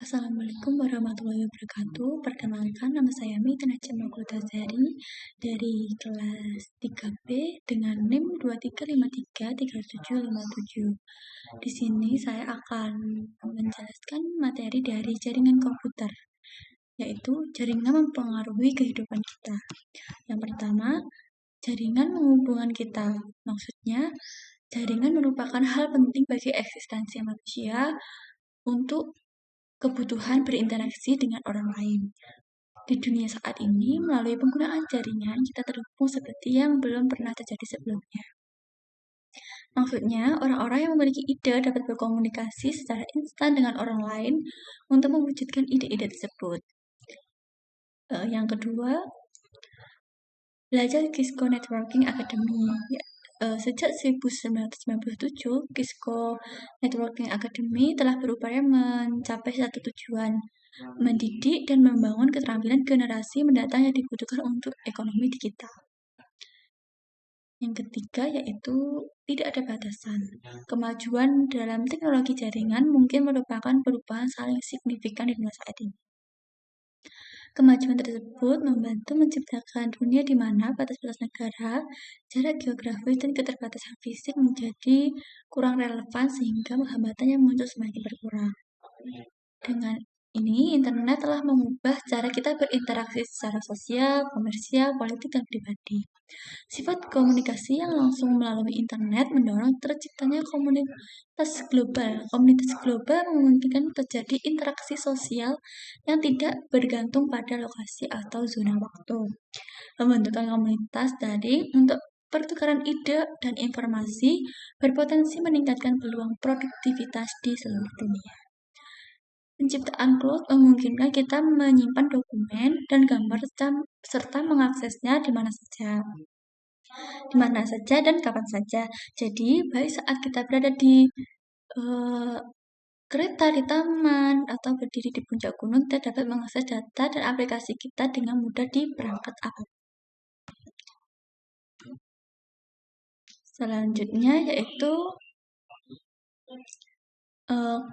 Assalamualaikum warahmatullahi wabarakatuh. Perkenalkan, nama saya Mita Najma Mauludazari dari kelas 3B dengan NIM 23533757. Di sini saya akan menjelaskan materi dari jaringan komputer, yaitu jaringan mempengaruhi kehidupan kita. Yang pertama, jaringan menghubungkan kita. Maksudnya, jaringan merupakan hal penting bagi eksistensi manusia untuk kebutuhan berinteraksi dengan orang lain. Di dunia saat ini, melalui penggunaan jaringan, kita terhubung seperti yang belum pernah terjadi sebelumnya. Maksudnya, orang-orang yang memiliki ide dapat berkomunikasi secara instan dengan orang lain untuk mewujudkan ide-ide tersebut. Yang kedua, belajar Cisco Networking Academy. Sejak 1997, Cisco Networking Academy telah berupaya mencapai satu tujuan, mendidik dan membangun keterampilan generasi mendatang yang dibutuhkan untuk ekonomi digital. Yang ketiga yaitu tidak ada batasan. Kemajuan dalam teknologi jaringan mungkin merupakan perubahan saling signifikan di masa saat ini. Kemajuan tersebut membantu menciptakan dunia di mana batas-batas negara, jarak geografis, dan keterbatasan fisik menjadi kurang relevan sehingga hambatan yang muncul semakin berkurang. Dengan ini, internet telah mengubah cara kita berinteraksi secara sosial, komersial, politik, dan pribadi. Sifat komunikasi yang langsung melalui internet mendorong terciptanya komunitas global. Komunitas global memungkinkan terjadi interaksi sosial yang tidak bergantung pada lokasi atau zona waktu. Pembentukan komunitas daring untuk pertukaran ide dan informasi berpotensi meningkatkan peluang produktivitas di seluruh dunia. Penciptaan cloud memungkinkan kita menyimpan dokumen dan gambar serta mengaksesnya di mana saja dan kapan saja. Jadi, baik saat kita berada di kereta, di taman, atau berdiri di puncak gunung, kita dapat mengakses data dan aplikasi kita dengan mudah di perangkat apapun. Selanjutnya yaitu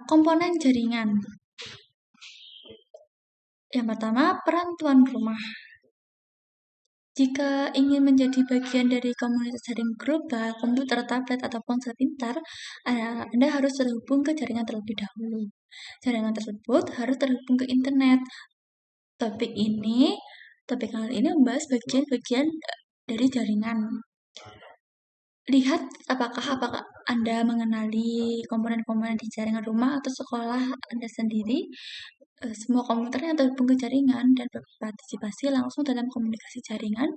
komponen jaringan. Yang pertama, peran tuan rumah. Jika ingin menjadi bagian dari komunitas jaring global, komputer, tablet, atau ponsel pintar, Anda harus terhubung ke jaringan terlebih dahulu. Jaringan tersebut harus terhubung ke internet. Topik kali ini membahas bagian-bagian dari jaringan. Lihat apakah Anda mengenali komponen-komponen di jaringan rumah atau sekolah Anda sendiri. Semua komputer yang terhubung ke jaringan dan berpartisipasi langsung dalam komunikasi jaringan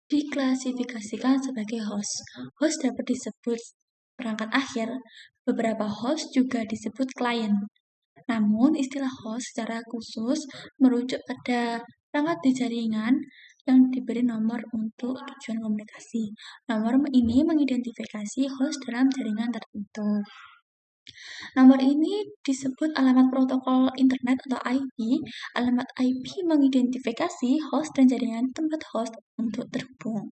diklasifikasikan sebagai host. Host dapat disebut perangkat akhir. Beberapa host juga disebut klien. Namun, istilah host secara khusus merujuk pada perangkat di jaringan yang diberi nomor untuk tujuan komunikasi. Nomor ini mengidentifikasi host dalam jaringan tertentu. Nomor ini disebut alamat protokol internet atau IP. Alamat IP mengidentifikasi host dan jaringan tempat host untuk terhubung.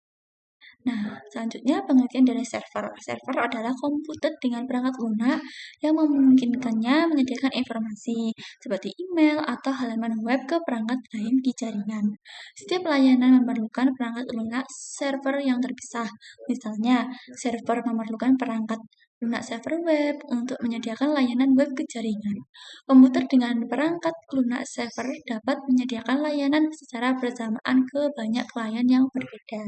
Nah, selanjutnya pengertian dari server. Server adalah komputer dengan perangkat lunak yang memungkinkannya menyediakan informasi seperti email atau halaman web ke perangkat lain di jaringan. Setiap layanan memerlukan perangkat lunak server yang terpisah. Misalnya, server memerlukan perangkat lunak server web untuk menyediakan layanan web ke jaringan. Komputer dengan perangkat lunak server dapat menyediakan layanan secara bersamaan ke banyak klien yang berbeda.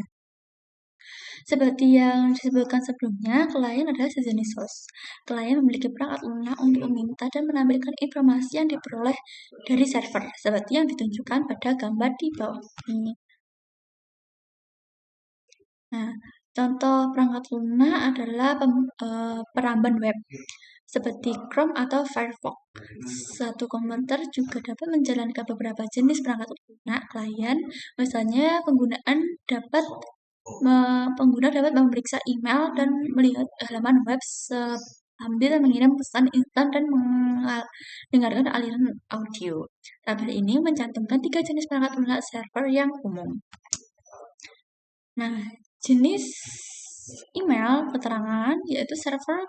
Seperti yang disebutkan sebelumnya, klien adalah sejenis host. Klien memiliki perangkat lunak untuk meminta dan menampilkan informasi yang diperoleh dari server, seperti yang ditunjukkan pada gambar di bawah ini. Nah, contoh perangkat lunak adalah peramban web, seperti Chrome atau Firefox. Satu komputer juga dapat menjalankan beberapa jenis perangkat lunak klien, misalnya pengguna dapat memeriksa email dan melihat halaman web sambil mengirim pesan instan dan mendengarkan aliran audio. Tabel ini mencantumkan 3 jenis perangkat lunak server yang umum. Nah, jenis email keterangan yaitu server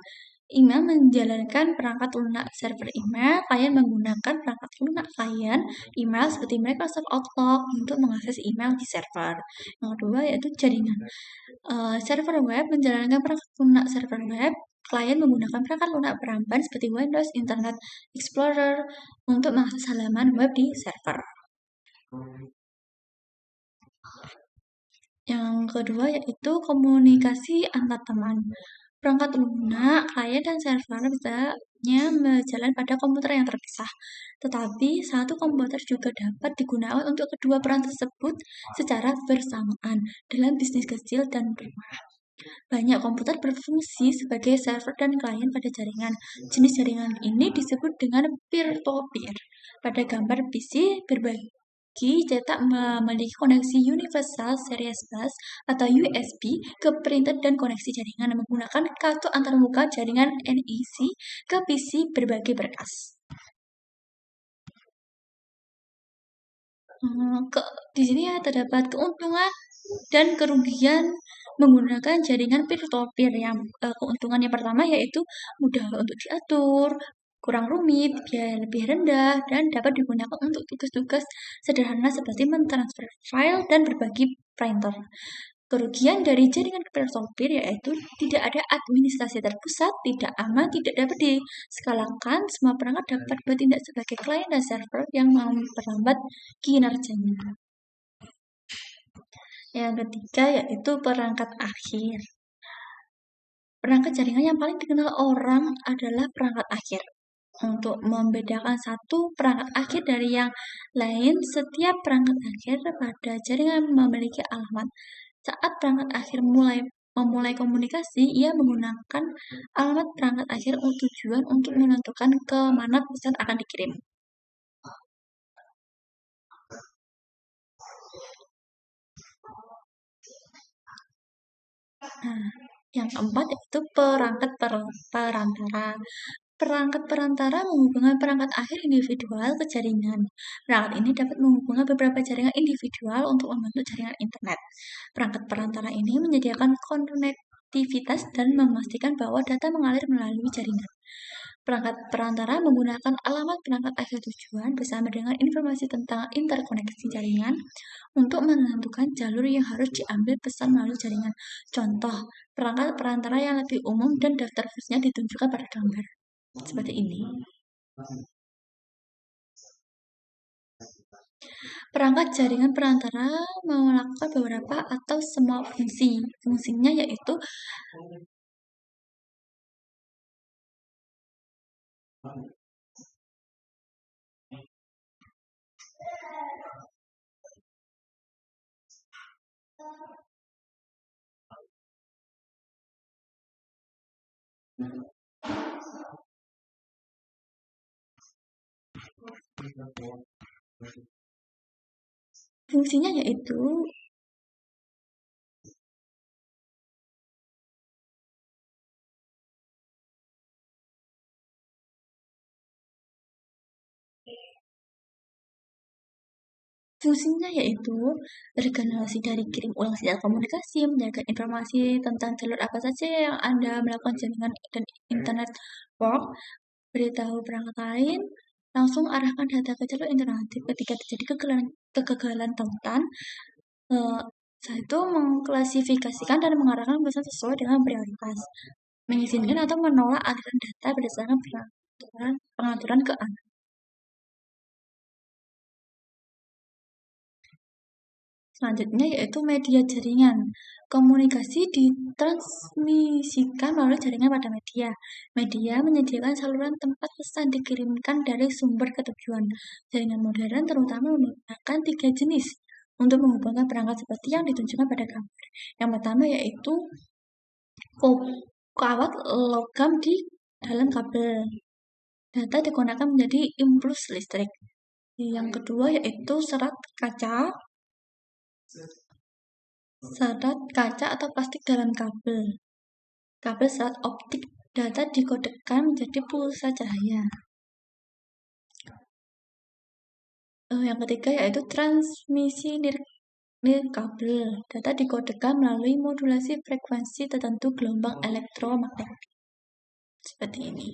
Email menjalankan perangkat lunak server email, klien menggunakan perangkat lunak klien email seperti Microsoft Outlook untuk mengakses email di server. Yang kedua yaitu jaringan. Server web menjalankan perangkat lunak server web, klien menggunakan perangkat lunak peramban seperti Windows, Internet Explorer untuk mengakses halaman web di server. Yang kedua yaitu komunikasi antar teman. Perangkat lunak, klien, dan server biasanya berjalan pada komputer yang terpisah. Tetapi, satu komputer juga dapat digunakan untuk kedua peran tersebut secara bersamaan dalam bisnis kecil dan rumah. Banyak komputer berfungsi sebagai server dan klien pada jaringan. Jenis jaringan ini disebut dengan peer-to-peer. Pada gambar PC, berbagi cetak memiliki koneksi Universal Series Bus atau USB ke printer dan koneksi jaringan menggunakan kartu antarmuka jaringan NIC ke PC berbagai berkas. Di sini ya terdapat keuntungan dan kerugian menggunakan jaringan peer-to-peer. Yang keuntungan yang pertama yaitu mudah untuk diatur, kurang rumit, biaya lebih rendah, dan dapat digunakan untuk tugas-tugas sederhana seperti mentransfer file dan berbagi printer. Kerugian dari jaringan peer-to-peer yaitu tidak ada administrasi terpusat, tidak aman, tidak dapat diskalakan, semua perangkat dapat bertindak sebagai klien dan server yang memperlambat kinerjanya. Yang ketiga yaitu perangkat akhir. Perangkat jaringan yang paling dikenal orang adalah perangkat akhir. Untuk membedakan satu perangkat akhir dari yang lain, setiap perangkat akhir pada jaringan memiliki alamat. Saat perangkat akhir memulai komunikasi, ia menggunakan alamat perangkat akhir tujuan untuk menentukan ke mana pesan akan dikirim. Nah, yang keempat yaitu perangkat perantara. Perangkat perantara menghubungkan perangkat akhir individual ke jaringan. Perangkat ini dapat menghubungkan beberapa jaringan individual untuk membentuk jaringan internet. Perangkat perantara ini menyediakan konektivitas dan memastikan bahwa data mengalir melalui jaringan. Perangkat perantara menggunakan alamat perangkat akhir tujuan bersama dengan informasi tentang interkoneksi jaringan untuk menentukan jalur yang harus diambil pesan melalui jaringan. Contoh, perangkat perantara yang lebih umum dan daftar khususnya ditunjukkan pada gambar. Seperti ini. Perangkat jaringan perantara melakukan beberapa atau semua fungsi. Fungsinya yaitu fungsinya yaitu regenerasi dari kirim ulang sinyal komunikasi, menjaga informasi tentang jalur apa saja yang Anda melakukan jaringan dan internet work, beritahu perangkat lain, langsung arahkan data ke jalur alternatif ketika terjadi kegagalan tautan. Setelah itu mengklasifikasikan dan mengarahkan pesan sesuai dengan prioritas, mengizinkan atau menolak aliran data berdasarkan pengaturan ke anak. Selanjutnya yaitu media jaringan. Komunikasi ditransmisikan melalui jaringan pada media. Media menyediakan saluran tempat pesan dikirimkan dari sumber ke tujuan. Jaringan modern terutama menggunakan 3 jenis untuk menghubungkan perangkat seperti yang ditunjukkan pada gambar. Yang pertama yaitu kawat logam di dalam kabel. Data digunakan menjadi impuls listrik. Yang kedua yaitu serat kaca atau plastik dalam kabel serat optik. Data dikodekan menjadi pulsa cahaya. Yang ketiga yaitu transmisi nirkabel. Data dikodekan melalui modulasi frekuensi tertentu gelombang elektromagnetik. seperti ini.